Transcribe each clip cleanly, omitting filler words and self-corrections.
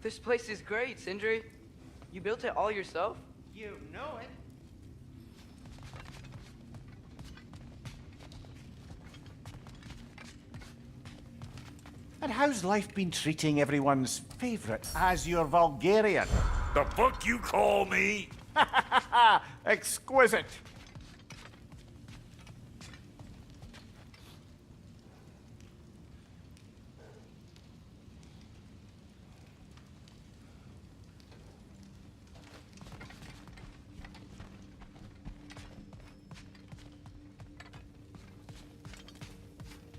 This place is great, Sindri. You built it all yourself? You know it. And how's life been treating everyone's favorite Azure Vulgarian? The fuck you call me? Exquisite.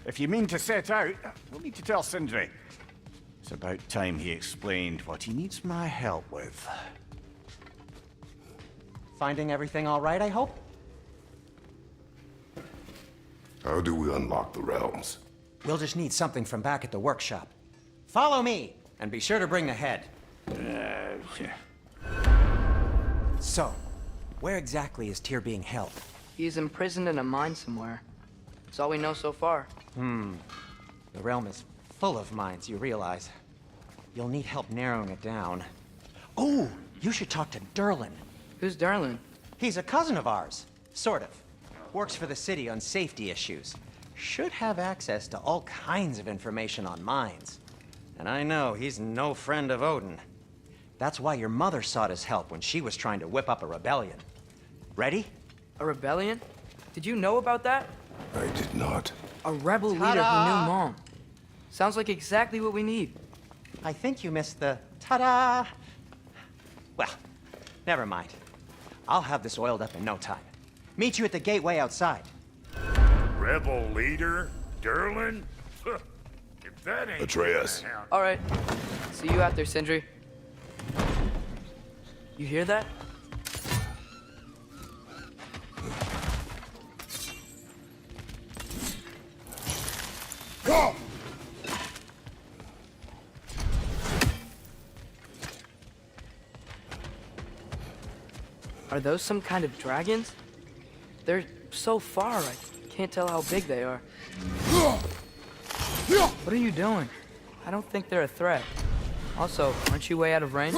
If you mean to set out, we'll need to tell Sindri. It's about time he explained what he needs my help with. Finding everything all right, I hope? How do we unlock the realms? We'll just need something from back at the workshop. Follow me, and be sure to bring the head. So, where exactly is Tyr being held? He's imprisoned in a mine somewhere. That's all we know so far. The realm is full of mines, you realize. You'll need help narrowing it down. Oh, you should talk to Durlin. Who's Durlin? He's a cousin of ours, sort of. Works for the city on safety issues. Should have access to all kinds of information on mines. And I know he's no friend of Odin. That's why your mother sought his help when she was trying to whip up a rebellion. Ready? A rebellion? Did you know about that? I did not. A rebel leader who knew Mom. Sounds like exactly what we need. I think you missed the ta-da. Well, never mind. I'll have this oiled up in no time. Meet you at the gateway outside. Rebel leader? Durlin? If that ain't... Atreus. All right. See you out there, Sindri. You hear that? Go! Are those some kind of dragons? They're so far, I can't tell how big they are. What are you doing? I don't think they're a threat. Also, aren't you way out of range?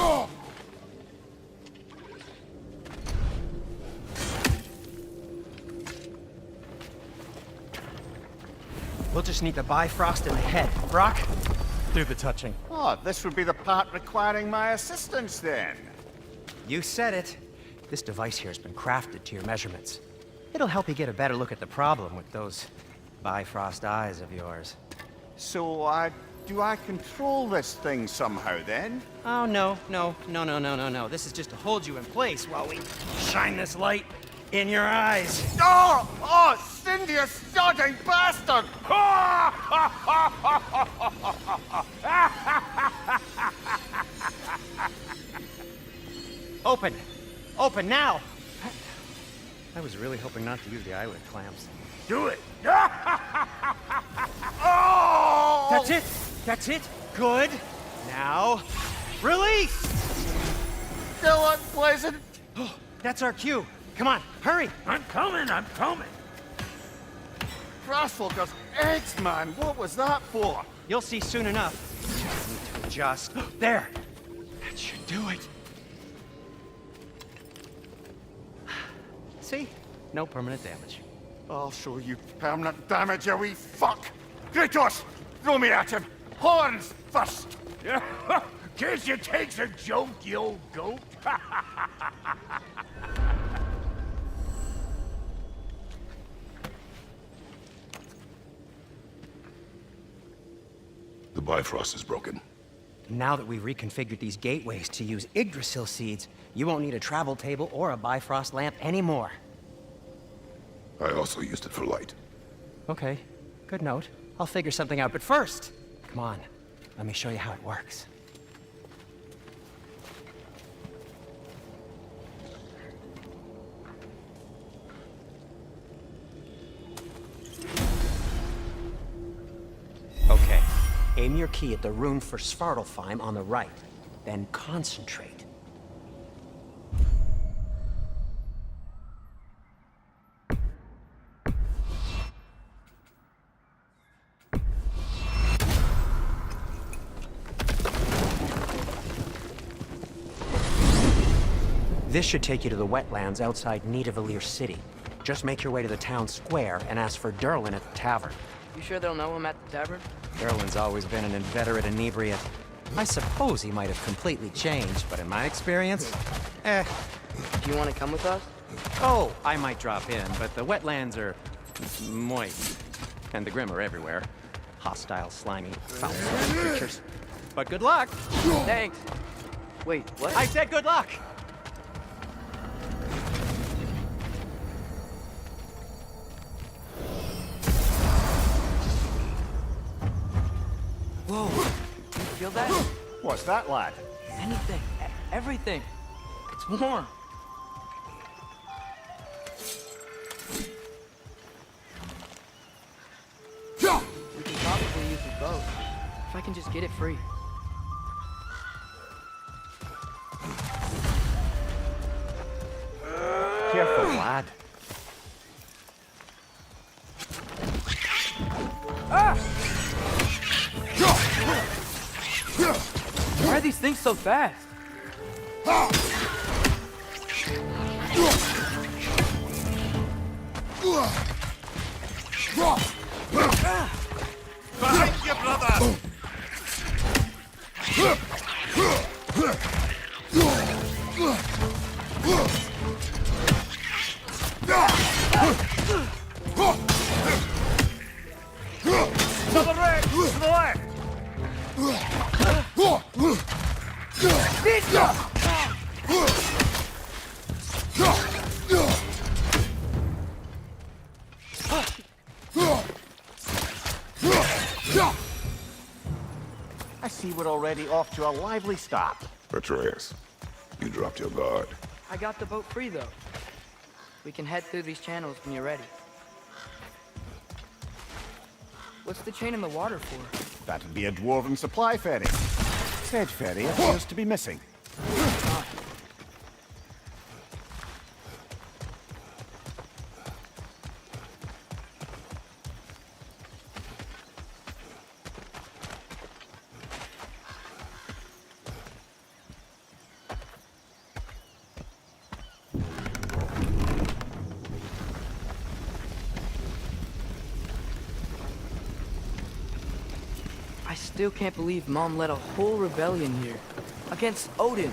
We'll just need the Bifrost in the head. Brock, do the touching. Oh, this would be the part requiring my assistance then. You said it. This device here has been crafted to your measurements. It'll help you get a better look at the problem with those Bifrost eyes of yours. So, do I control this thing somehow then? Oh, no. This is just to hold you in place while we shine this light in your eyes. Oh, Cindy, you sodding bastard! Open! Open now! I was really hoping not to use the eyelid clamps. Do it! Oh! That's it! That's it! Good! Now, release! Still unpleasant. Oh, that's our cue. Come on, hurry! I'm coming! Grassfuckers, eggs, man. What was that for? You'll see soon enough. Just need to adjust. There! That should do it. See? No permanent damage. I'll show you permanent damage, you wee fuck. Kratos, throw me at him. Horns first. Guess you takes a joke, you old goat. The Bifrost is broken. Now that we've reconfigured these gateways to use Yggdrasil seeds, you won't need a travel table or a Bifrost lamp anymore. I also used it for light. Okay, good note. I'll figure something out, but first, come on, let me show you how it works. Okay, aim your key at the rune for Svartalfheim on the right, then concentrate. This should take you to the wetlands outside Nidavellir city. Just make your way to the town square and ask for Durlin at the tavern. You sure they'll know him at the tavern? Durlin's always been an inveterate inebriate. I suppose he might have completely changed, but in my experience, Do you want to come with us? Oh, I might drop in, but the wetlands are moist. And the Grim are everywhere. Hostile, slimy, foul-smelling creatures. But good luck! Thanks. Wait, what? I said good luck! Whoa! You feel that? What's that, lad? Anything. Everything. It's warm. We can probably use the boat. If I can just get it free. Careful, lad. Why are these things so fast? Behind you, brother! To the right! To the left! I see we're already off to a lively start. Atreus, you dropped your guard. I got the boat free, though. We can head through these channels when you're ready. What's the chain in the water for? That'd be a dwarven supply ferry. Said ferry appears to be missing. I still can't believe Mom led a whole rebellion here. Against Odin.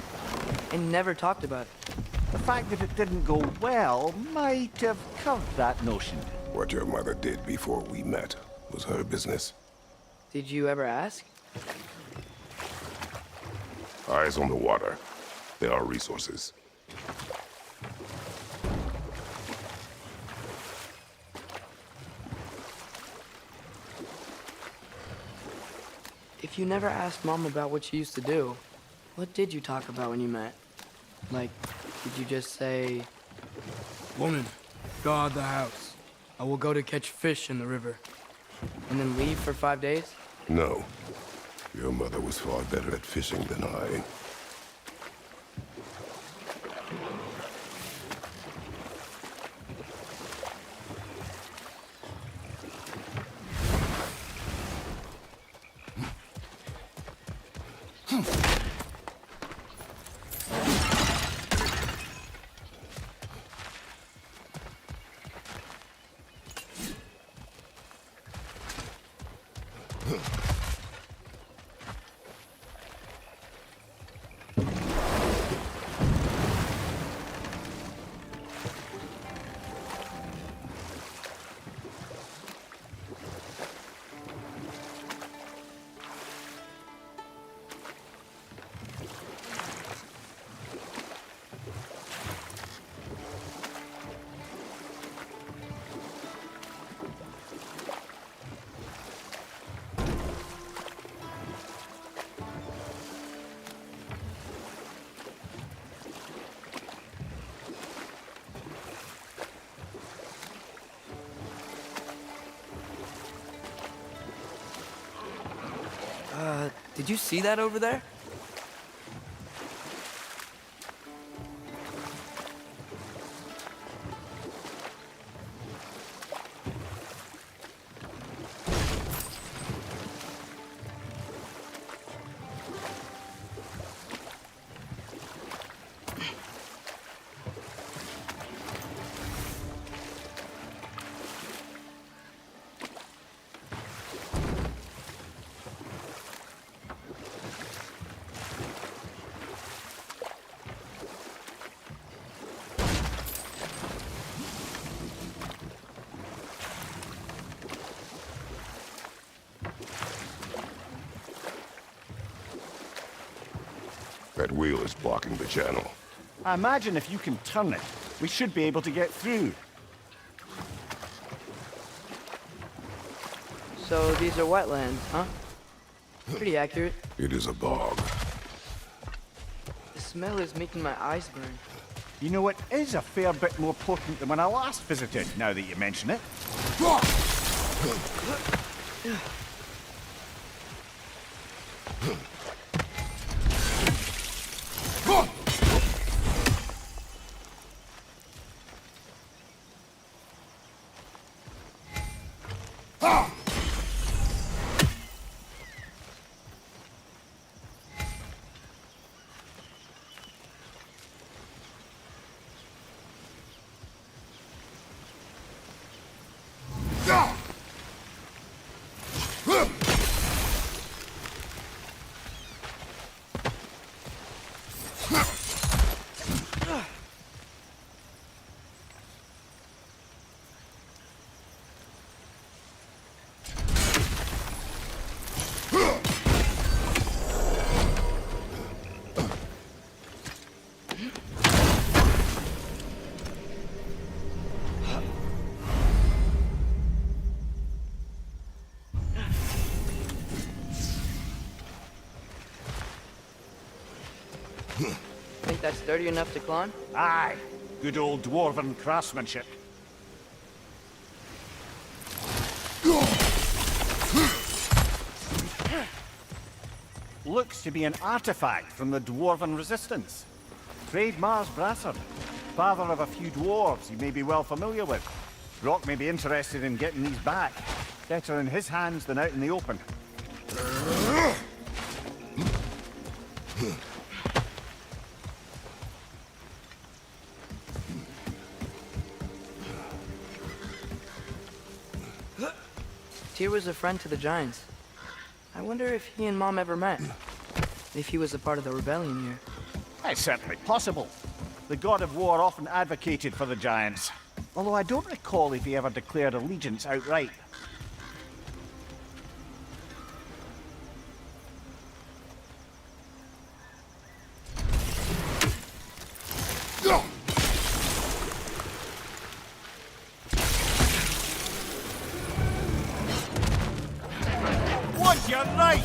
And never talked about it. The fact that it didn't go well might have curved that notion. What your mother did before we met was her business. Did you ever ask? Eyes on the water. There are resources. If you never asked Mom about what she used to do, what did you talk about when you met? Like, did you just say, "Woman, guard the house. I will go to catch fish in the river," and then leave for 5 days? No. Your mother was far better at fishing than I. Did you see that over there? That wheel is blocking the channel. I imagine if you can turn it, we should be able to get through. So these are wetlands, huh? Pretty accurate. It is a bog. The smell is making my eyes burn. You know, it is a fair bit more potent than when I last visited, now that you mention it. Think that's sturdy enough to climb? Aye, good old dwarven craftsmanship. Looks to be an artifact from the dwarven resistance. Trade Mars Brassard, father of a few dwarves you may be well familiar with. Rock may be interested in getting these back. Better in his hands than out in the open. Tyr was a friend to the Giants. I wonder if he and Mom ever met. If he was a part of the rebellion here. It's certainly possible. The God of War often advocated for the Giants. Although I don't recall if he ever declared allegiance outright. What's your right?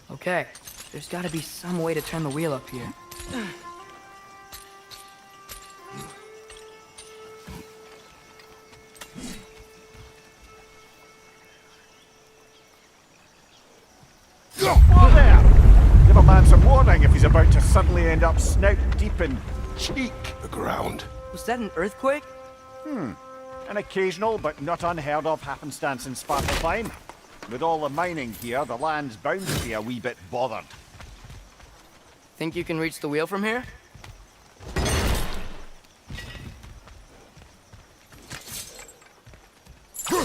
Okay, there's gotta be some way to turn the wheel up here. Whoa there! Give a man some warning if he's about to suddenly end up snout deep in cheek. The ground. Was that an earthquake? An occasional but not unheard of happenstance in Svartalfheim. With all the mining here, the land's bound to be a wee bit bothered. Think you can reach the wheel from here? I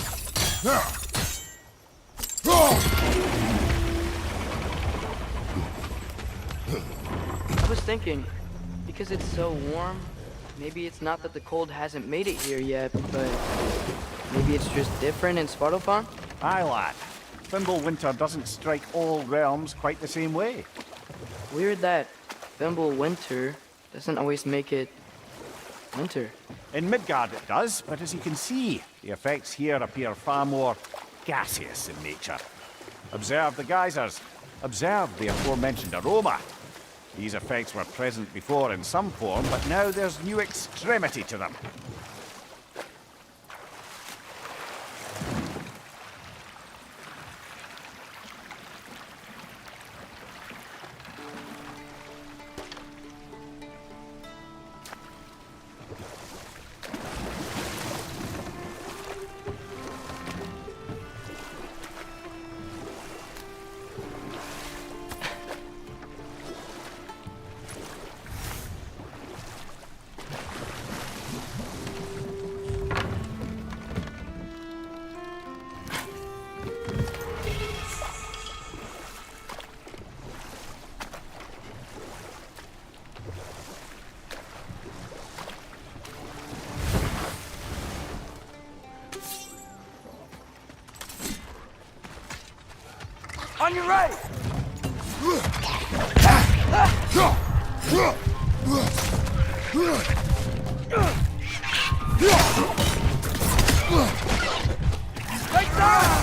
was thinking, because it's so warm, maybe it's not that the cold hasn't made it here yet, but maybe it's just different in Svartalfheim? Aye, lad. Fimbulwinter doesn't strike all realms quite the same way. Weird that Fimbulwinter doesn't always make it Winter. In Midgard it does, but as you can see, the effects here appear far more gaseous in nature. Observe the geysers. Observe the aforementioned aroma. These effects were present before in some form, but now there's new extremity to them. On your right! Right side!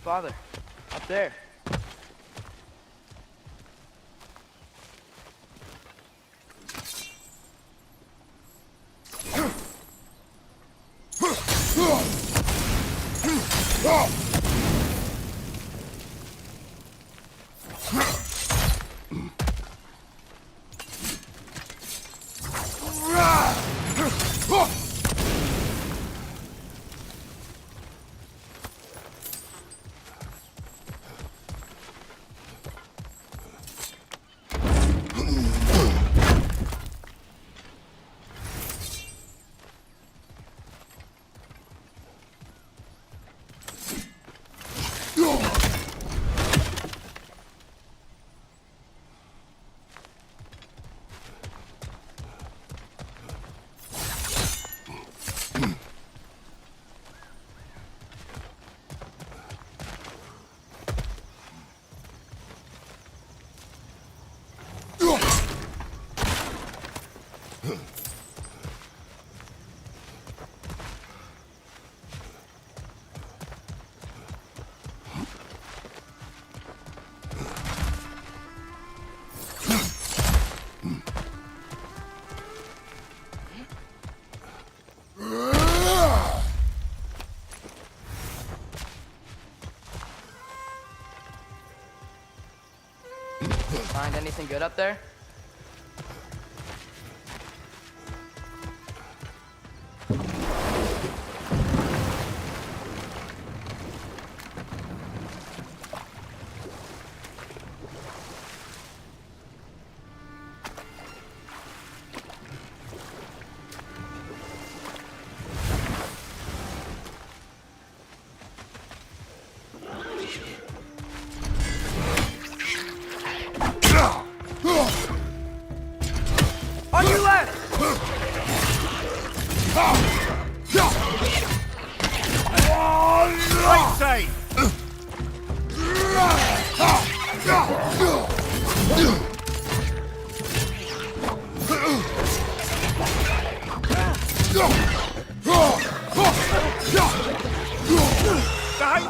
Father, up there. Find anything good up there? Behind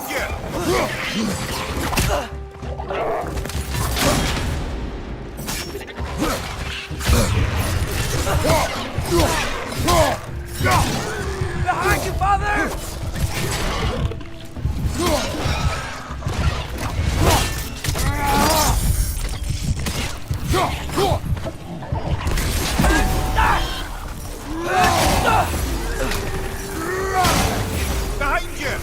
Behind you, father! Behind you!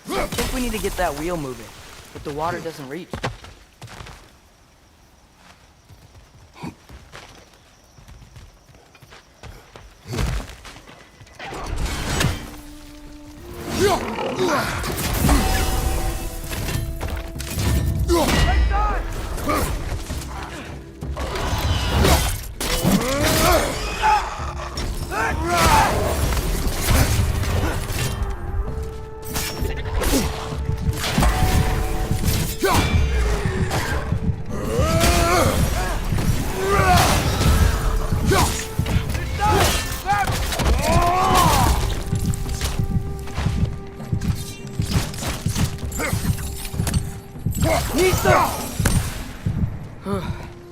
I think we need to get that wheel moving, but the water doesn't reach.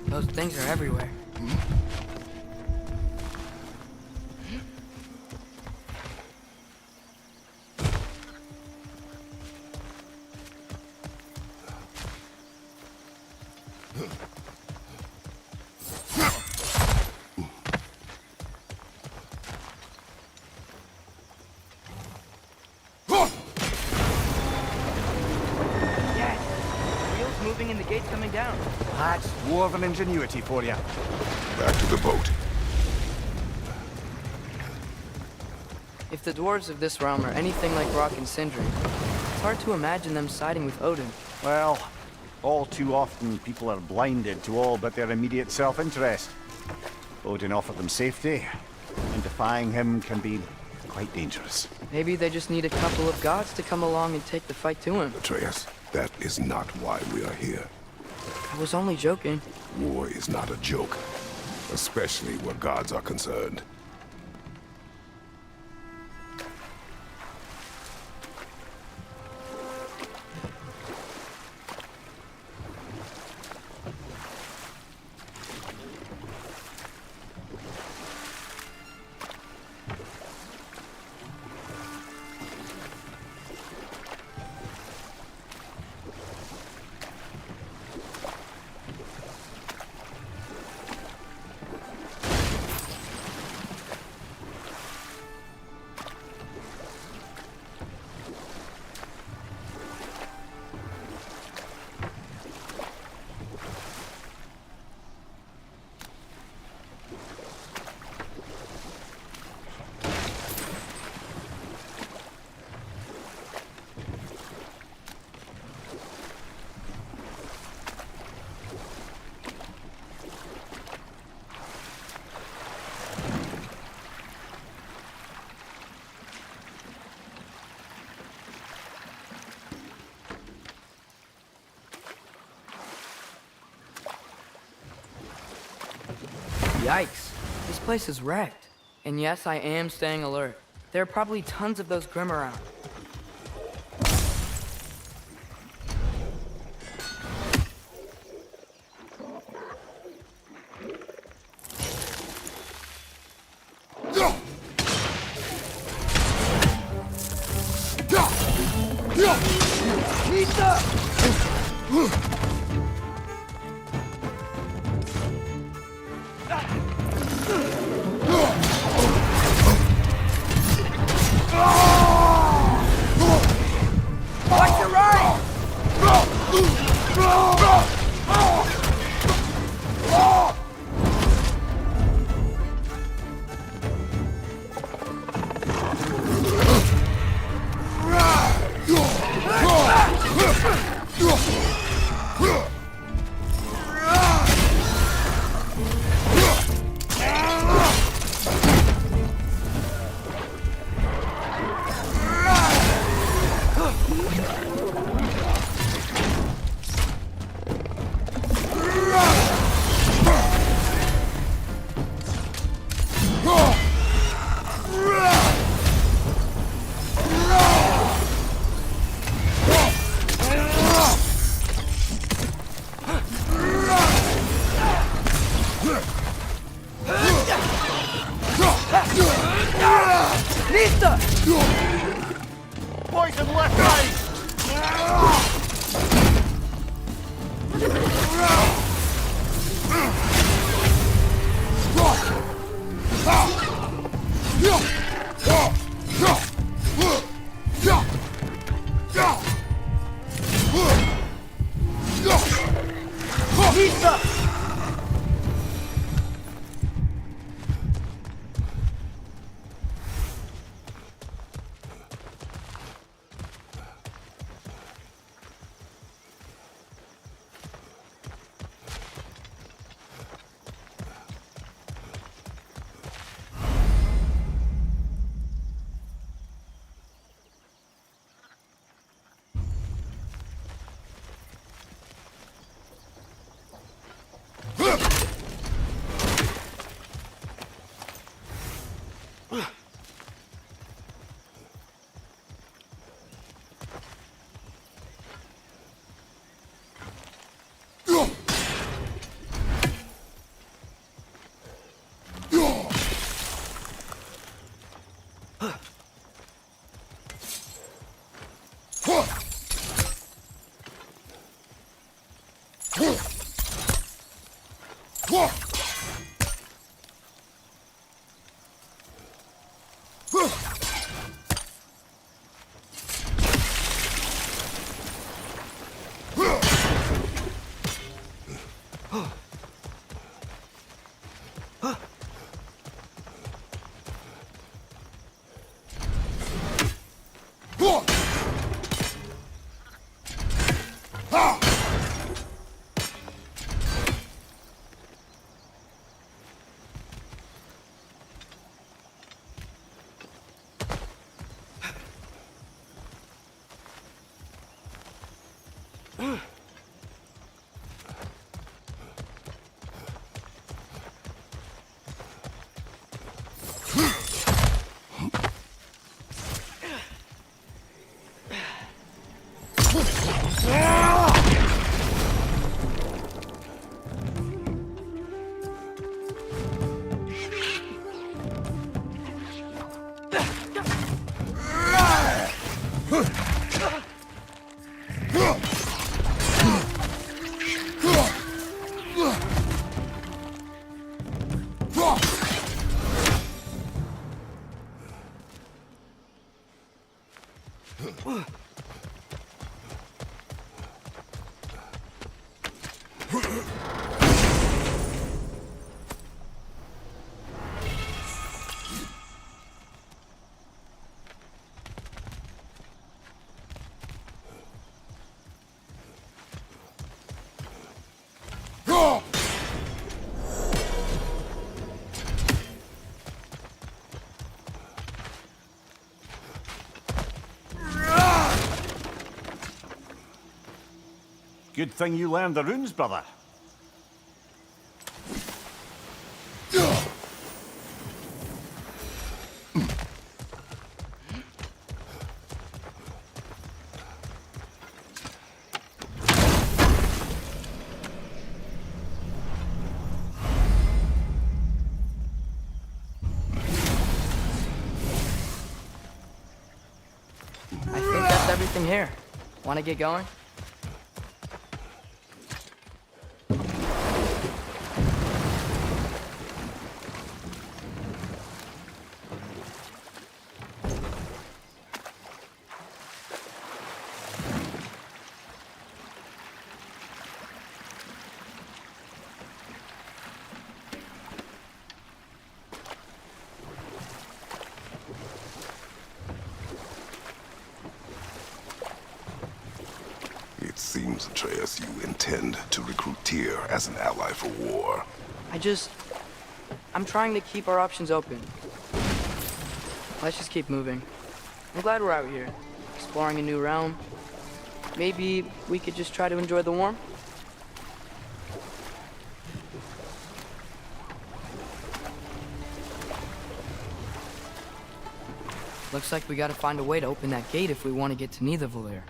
Those things are everywhere. Moving and the gate's coming down. That's dwarven ingenuity for you. Back to the boat. If the dwarves of this realm are anything like Rock and Sindri, it's hard to imagine them siding with Odin. Well, all too often people are blinded to all but their immediate self-interest. Odin offered them safety, and defying him can be quite dangerous. Maybe they just need a couple of gods to come along and take the fight to him. Atreus, that is not why we are here. I was only joking. War is not a joke, especially where gods are concerned. Yikes. This place is wrecked. And yes, I am staying alert. There are probably tons of those Grim around. Poison left eye! Good thing you learned the runes, brother. I think that's everything here. Want to get going? It seems, Atreus, you intend to recruit Tyr as an ally for war. I'm trying to keep our options open. Let's just keep moving. I'm glad we're out here, exploring a new realm. Maybe we could just try to enjoy the warmth? Looks like we gotta find a way to open that gate if we want to get to Nidavellir.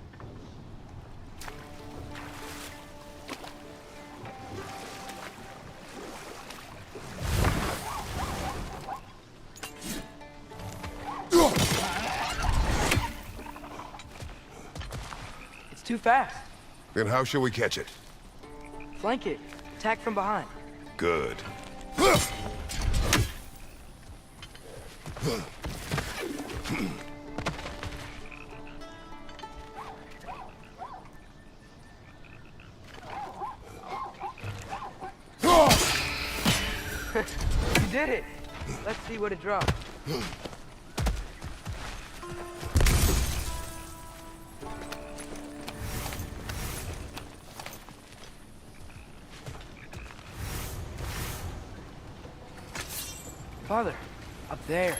It's too fast. Then how shall we catch it? Flank it. Attack from behind. Good. You did it! Let's see what it drops. Father, up there.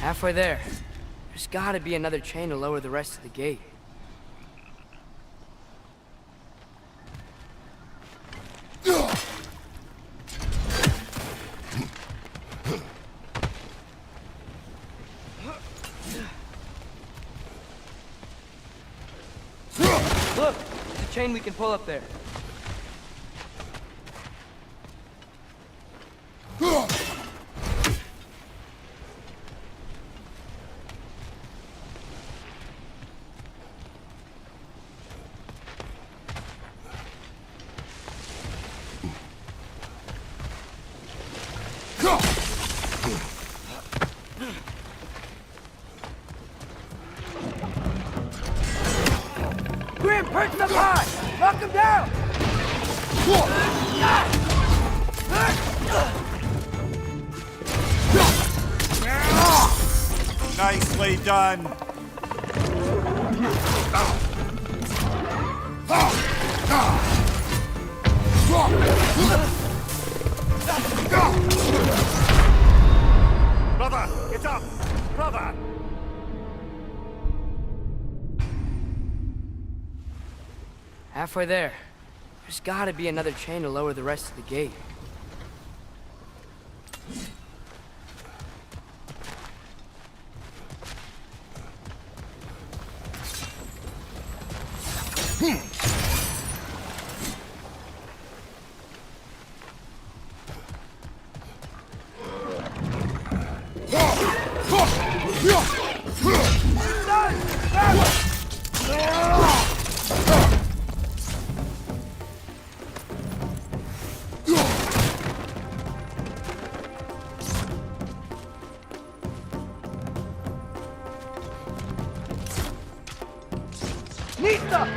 Halfway there. There's gotta be another chain to lower the rest of the gate. Look! There's a chain we can pull up there. Grim, perch them high! Knock them down! Nicely done. Brother, get up! Brother! Halfway there. There's gotta be another chain to lower the rest of the gate. Nista!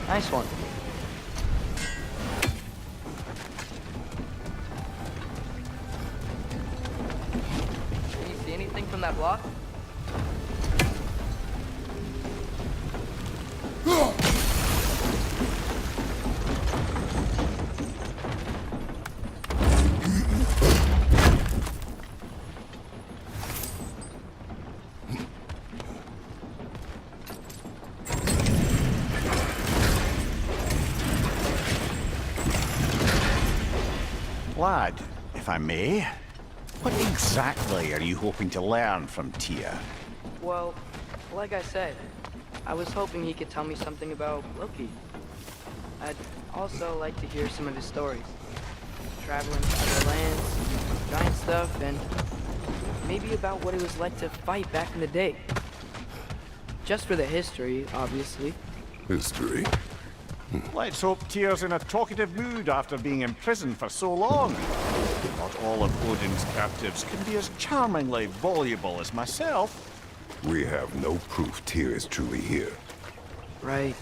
Nice one. Can you see anything from that block? Lad, if I may, what exactly are you hoping to learn from Tyr? Well, like I said, I was hoping he could tell me something about Loki. I'd also like to hear some of his stories. Traveling to other lands, giant stuff, and maybe about what it was like to fight back in the day. Just for the history, obviously. History. Let's hope Tyr's in a talkative mood after being imprisoned for so long. Not all of Odin's captives can be as charmingly voluble as myself. We have no proof Tyr is truly here. Right.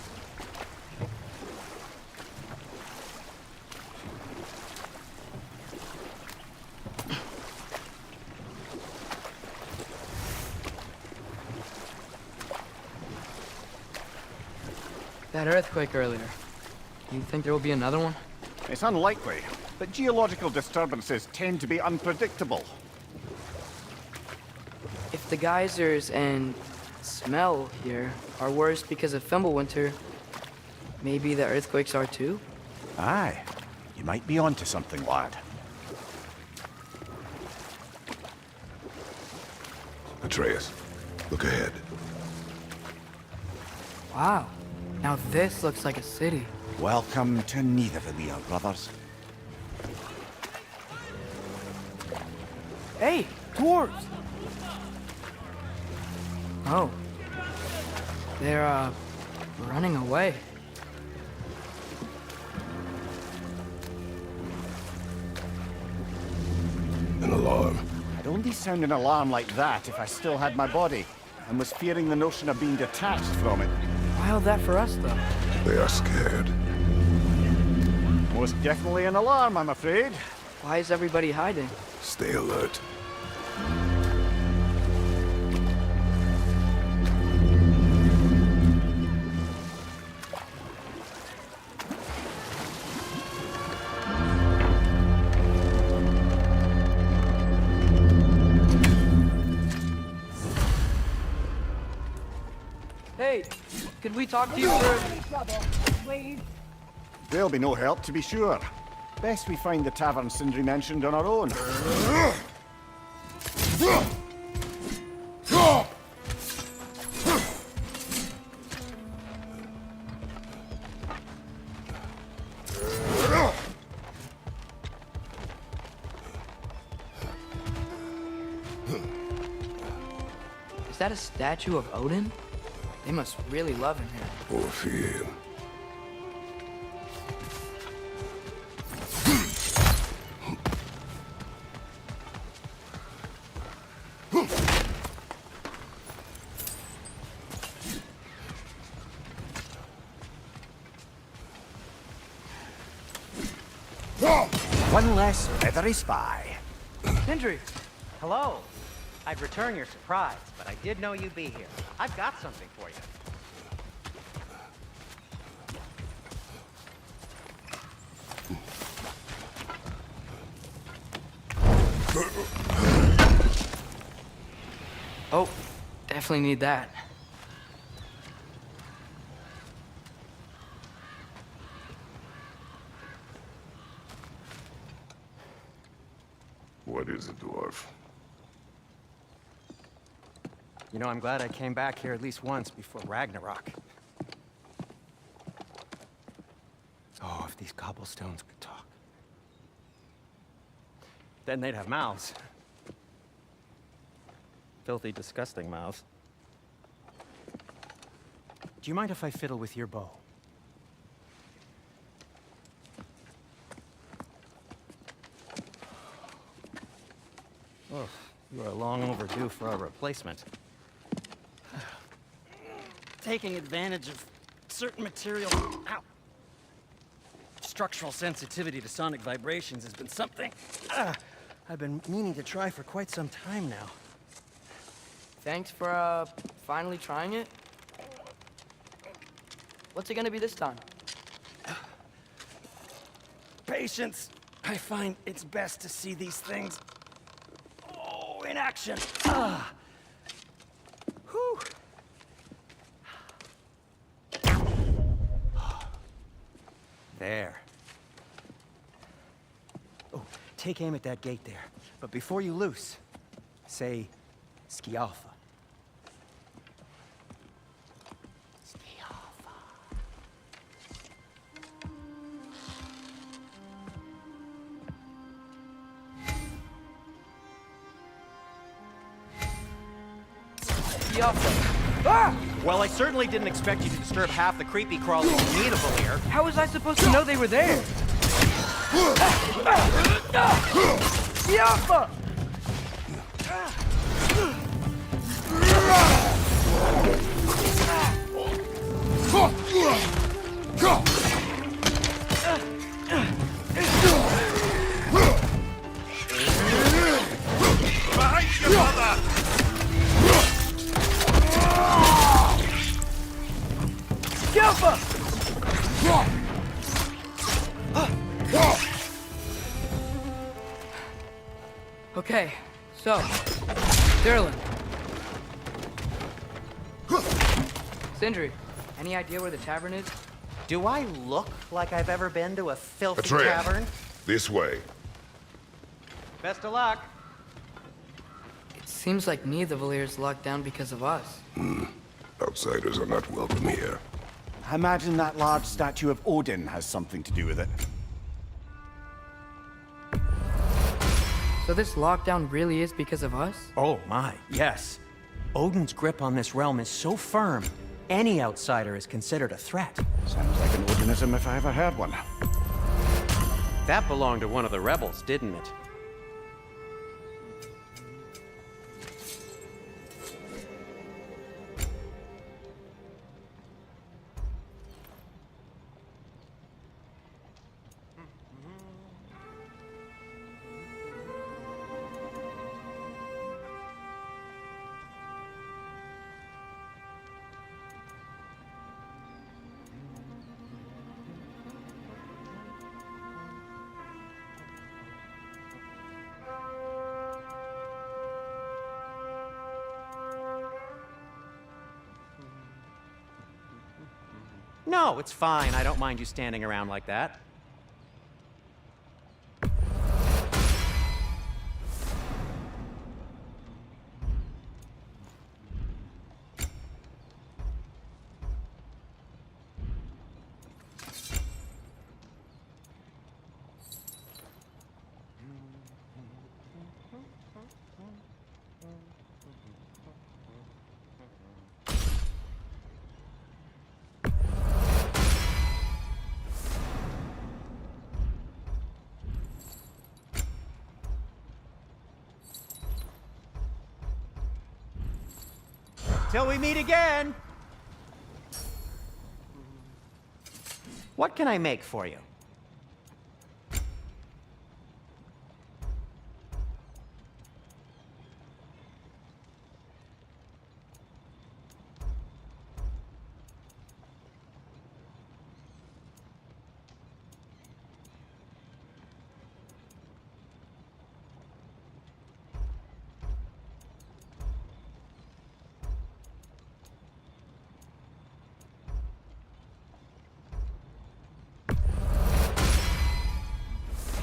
That earthquake earlier. You think there will be another one? It's unlikely, but geological disturbances tend to be unpredictable. If the geysers and smell here are worse because of Fimbulwinter, maybe the earthquakes are too? Aye, you might be onto something, lad. Atreus, look ahead. Wow. Now this looks like a city. Welcome to Nidavellir, brothers. Hey, dwarves! Oh. They're, running away. An alarm. I'd only sound an alarm like that if I still had my body, and was fearing the notion of being detached from it. Wild that for us, though. They are scared. Most definitely an alarm, I'm afraid. Why is everybody hiding? Stay alert. Hey, could we talk to you for... There'll be no help, to be sure. Best we find the tavern Sindri mentioned on our own. Is that a statue of Odin? They must really love him here. Or fear him. One less feathery spy. Sindri! Hello. I'd return your surprise, but I did know you'd be here. I've got something for you. Oh, definitely need that. What is it, dwarf? You know, I'm glad I came back here at least once before Ragnarok. Oh, if these cobblestones could talk. Then they'd have mouths. Filthy, disgusting mouths. Do you mind if I fiddle with your bow? Oh, you are long overdue for a replacement. Taking advantage of certain material. Ow! Structural sensitivity to sonic vibrations has been something I've been meaning to try for quite some time now. Thanks for, finally trying it. What's it gonna be this time? Patience. I find it's best to see these things in action. Whew. There. Oh, take aim at that gate there. But before you loose, say, Skialfa. Well, I certainly didn't expect you to disturb half the creepy crawlers in Nidavellir. How was I supposed to know they were there? Yappa! Behind you, mother! Yappa! Okay, so, Durlin. Sindri, any idea where the tavern is? Do I look like I've ever been to a filthy Atreus, tavern? this way. Best of luck. It seems like Nidavellir is locked down because of us. Outsiders are not welcome here. I imagine that large statue of Odin has something to do with it. So this lockdown really is because of us? Oh my, yes. Odin's grip on this realm is so firm, any outsider is considered a threat. Sounds like an Odinism if I ever heard one. That belonged to one of the rebels, didn't it? No, it's fine. I don't mind you standing around like that. Till we meet again! What can I make for you?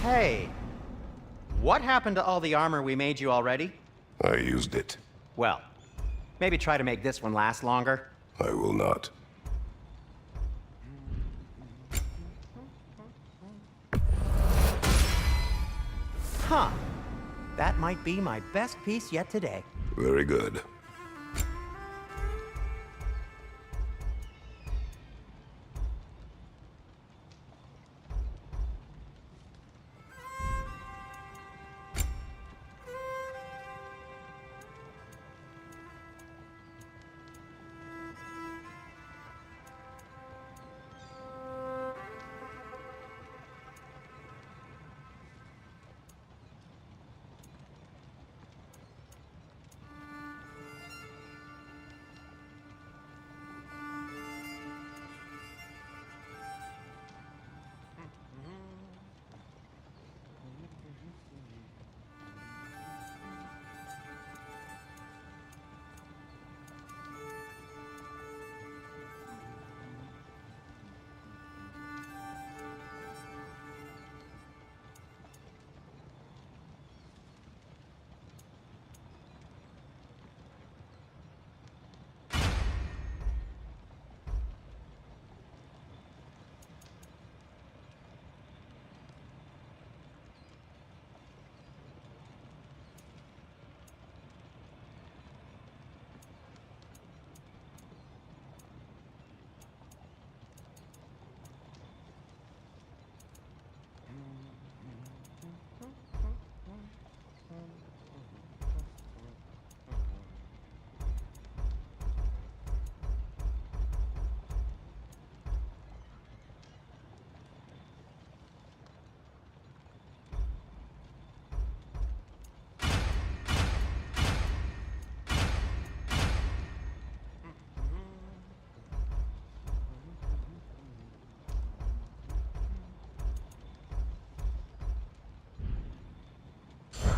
Hey, what happened to all the armor we made you already? I used it. Well, maybe try to make this one last longer. I will not. Huh. That might be my best piece yet today. Very good.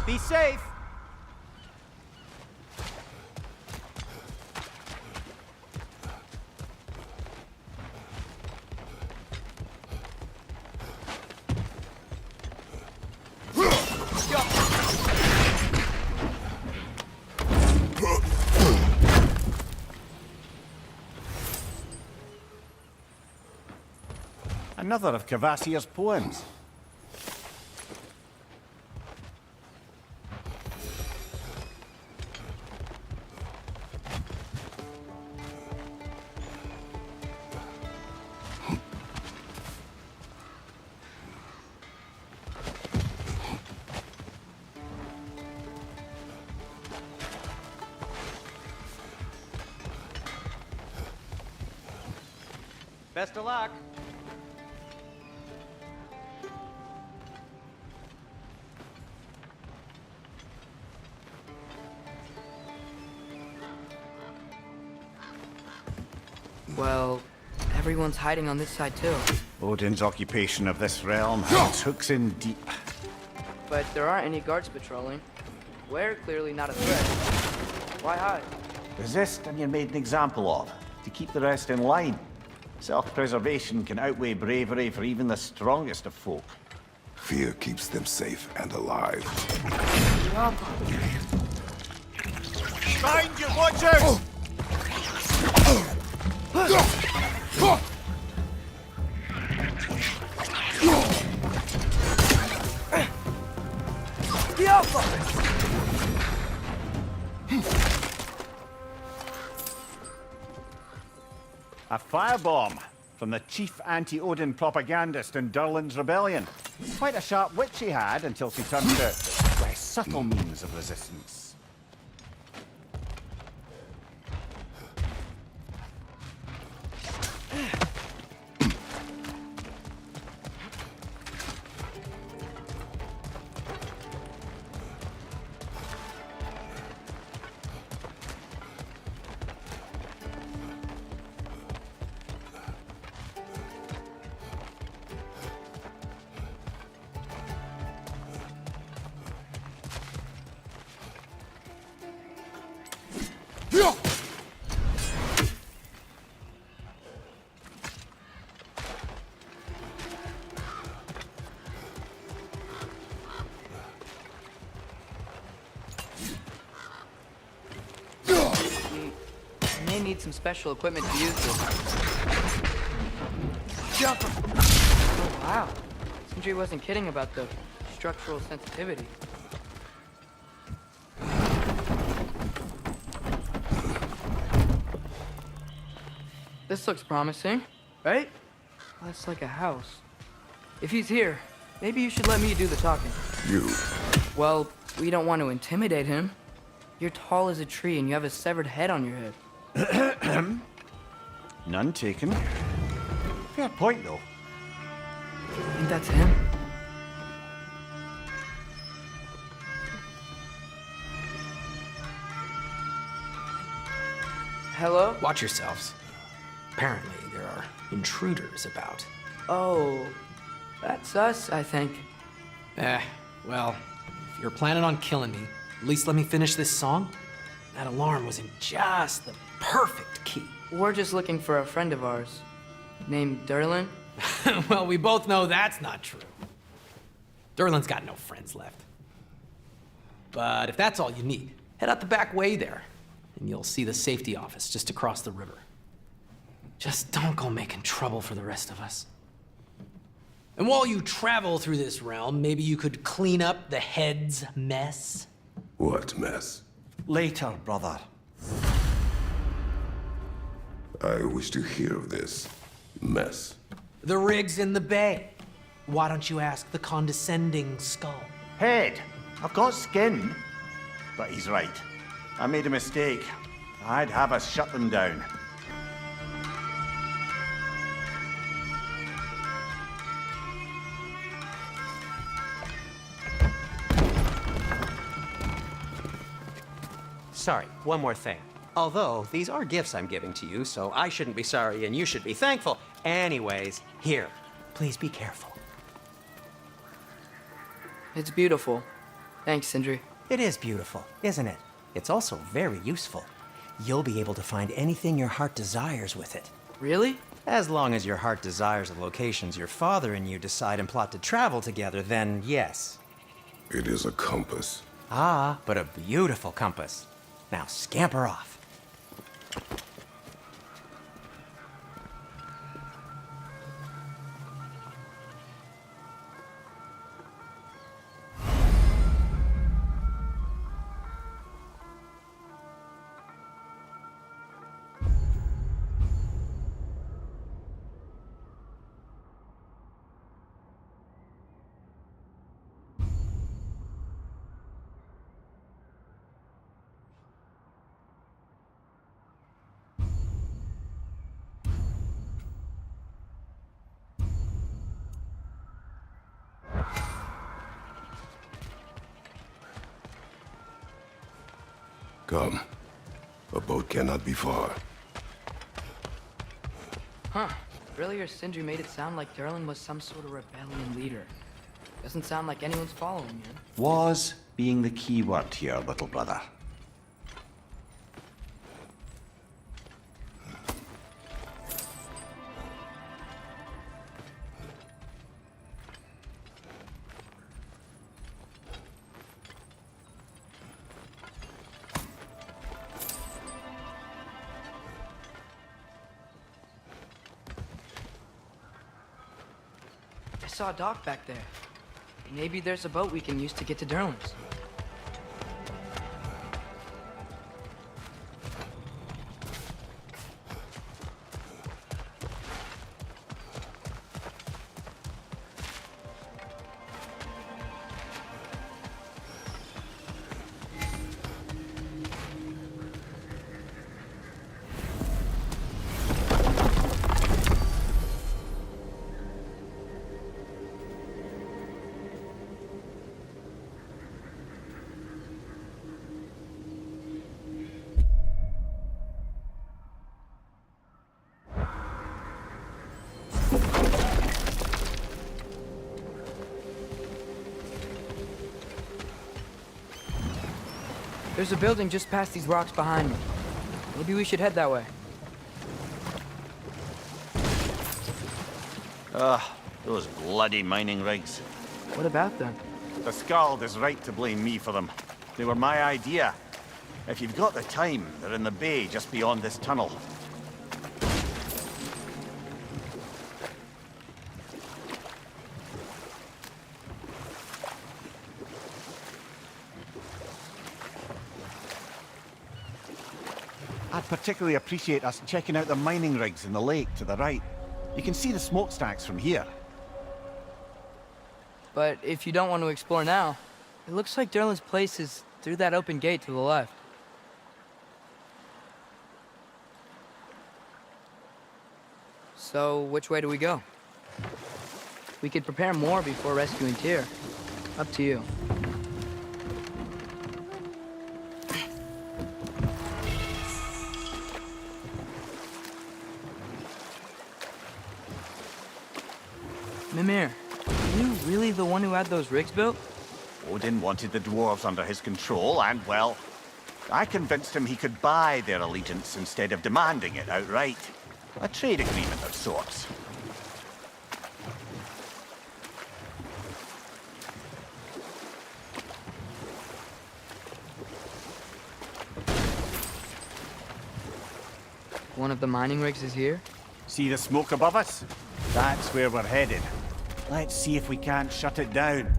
Be safe! Another of Kvasir's poems. Best of luck. Well, everyone's hiding on this side too. Odin's occupation of this realm has hooks in deep. But there aren't any guards patrolling. We're clearly not a threat. Why hide? Resist and you're made an example of, to keep the rest in line. Self-preservation can outweigh bravery for even the strongest of folk. Fear keeps them safe and alive. Behind you, watchers! A firebomb from the chief anti-Odin propagandist in Durlin's rebellion. Quite a sharp wit she had until she turned to less subtle means of resistance. We may need some special equipment to use this. Oh, wow. Sindri wasn't kidding about the structural sensitivity. This looks promising, right? That's like a house. If he's here, maybe you should let me do the talking. You. Well, we don't want to intimidate him. You're tall as a tree and you have a severed head on your head. None taken. Fair point, though. Think that's him? Hello? Watch yourselves. Apparently, there are intruders about. Oh, that's us, I think. Well, if you're planning on killing me, at least let me finish this song. That alarm was in just the perfect key. We're just looking for a friend of ours named Durlin. Well, we both know that's not true. Durlin's got no friends left. But if that's all you need, head out the back way there, and you'll see the safety office just across the river. Just don't go making trouble for the rest of us. And while you travel through this realm, maybe you could clean up the head's mess? What mess? Later, brother. I wish to hear of this mess. The rig's in the bay. Why don't you ask the condescending skull? Head, I've got skin. But he's right. I made a mistake. I'd have us shut them down. Sorry, one more thing. Although, these are gifts I'm giving to you, so I shouldn't be sorry and you should be thankful. Anyways, here, please be careful. It's beautiful. Thanks, Sindri. It is beautiful, isn't it? It's also very useful. You'll be able to find anything your heart desires with it. Really? As long as your heart desires the locations your father and you decide and plot to travel together, then yes. It is a compass. Ah, but a beautiful compass. Now scamper off. Come. A boat cannot be far. Huh. Earlier, Sindri made it sound like Durlin was some sort of rebellion leader. Doesn't sound like anyone's following him. Was being the key word here, little brother. I saw a dock back there. Maybe there's a boat we can use to get to Durlin's. There's a building just past these rocks behind me. Maybe we should head that way. Those bloody mining rigs. What about them? The Skald is right to blame me for them. They were my idea. If you've got the time, they're in the bay just beyond this tunnel. I'd particularly appreciate us checking out the mining rigs in the lake to the right. You can see the smokestacks from here. But if you don't want to explore now, it looks like Durlin's place is through that open gate to the left. So, which way do we go? We could prepare more before rescuing Tyr. Up to you. Mimir, are you really the one who had those rigs built? Odin wanted the dwarves under his control, and, well, I convinced him he could buy their allegiance instead of demanding it outright. A trade agreement of sorts. One of the mining rigs is here? See the smoke above us? That's where we're headed. Let's see if we can't shut it down.